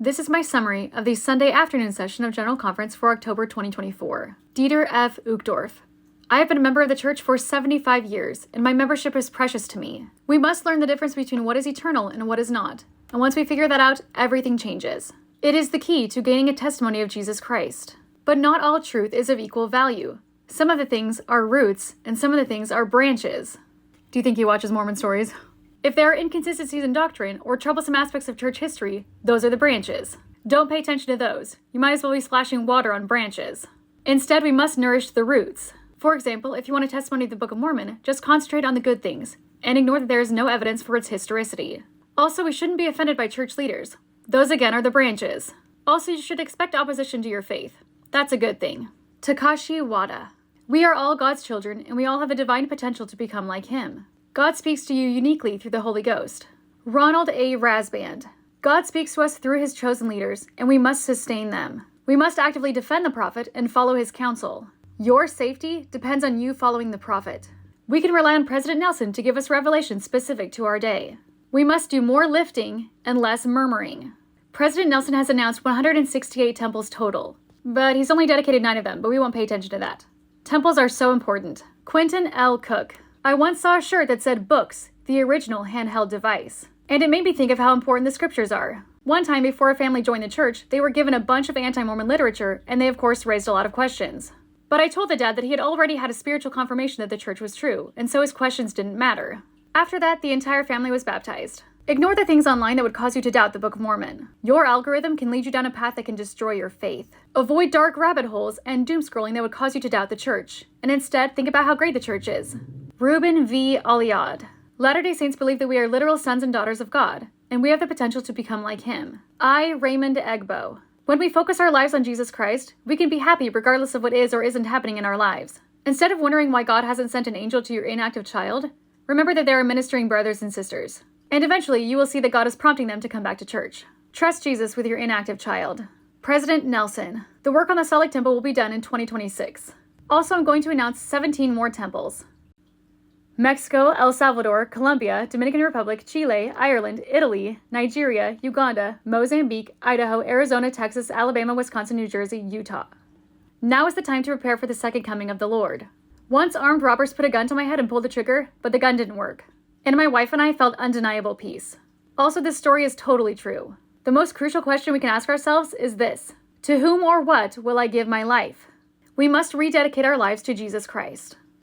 This is my summary of the Sunday afternoon session of General Conference for October 2024. Dieter F. Uchtdorf. I have been a member of the church for 75 years, and my membership is precious to me. We must learn the difference between what is eternal and what is not. And once we figure that out, everything changes. It is the key to gaining a testimony of Jesus Christ. But not all truth is of equal value. Some of the things are roots, and some of the things are branches. Do you think he watches Mormon stories? If there are inconsistencies in doctrine or troublesome aspects of church history, those are the branches. Don't pay attention to those. You might as well be splashing water on branches. Instead, we must nourish the roots. For example, if you want a testimony of the Book of Mormon, just concentrate on the good things, and ignore that there is no evidence for its historicity. Also, we shouldn't be offended by church leaders. Those again are the branches. Also, you should expect opposition to your faith. That's a good thing. Takashi Wada. We are all God's children, and we all have a divine potential to become like Him. God speaks to you uniquely through the Holy Ghost. Ronald A. Rasband. God speaks to us through His chosen leaders, and we must sustain them. We must actively defend the prophet and follow his counsel. Your safety depends on you following the prophet. We can rely on President Nelson to give us revelation specific to our day. We must do more lifting and less murmuring. President Nelson has announced 168 temples total, but he's only dedicated 9 of them, but we won't pay attention to that. Temples are so important. Quentin L. Cook. I once saw a shirt that said books, the original handheld device. And it made me think of how important the scriptures are. One time before a family joined the church, they were given a bunch of anti-Mormon literature, and they of course raised a lot of questions. But I told the dad that he had already had a spiritual confirmation that the church was true, and so his questions didn't matter. After that, the entire family was baptized. Ignore the things online that would cause you to doubt the Book of Mormon. Your algorithm can lead you down a path that can destroy your faith. Avoid dark rabbit holes and doom scrolling that would cause you to doubt the church, and instead think about how great the church is. Reuben V. Aliad. Latter-day Saints believe that we are literal sons and daughters of God, and we have the potential to become like Him. I. Raymond Egbo. When we focus our lives on Jesus Christ, we can be happy regardless of what is or isn't happening in our lives. Instead of wondering why God hasn't sent an angel to your inactive child, remember that there are ministering brothers and sisters. And eventually, you will see that God is prompting them to come back to church. Trust Jesus with your inactive child. President Nelson. The work on the Salt Lake Temple will be done in 2026. Also, I'm going to announce 17 more temples. Mexico, El Salvador, Colombia, Dominican Republic, Chile, Ireland, Italy, Nigeria, Uganda, Mozambique, Idaho, Arizona, Texas, Alabama, Wisconsin, New Jersey, Utah. Now is the time to prepare for the second coming of the Lord. Once armed robbers put a gun to my head and pulled the trigger, but the gun didn't work. And my wife and I felt undeniable peace. Also, this story is totally true. The most crucial question we can ask ourselves is this: to whom or what will I give my life? We must rededicate our lives to Jesus Christ.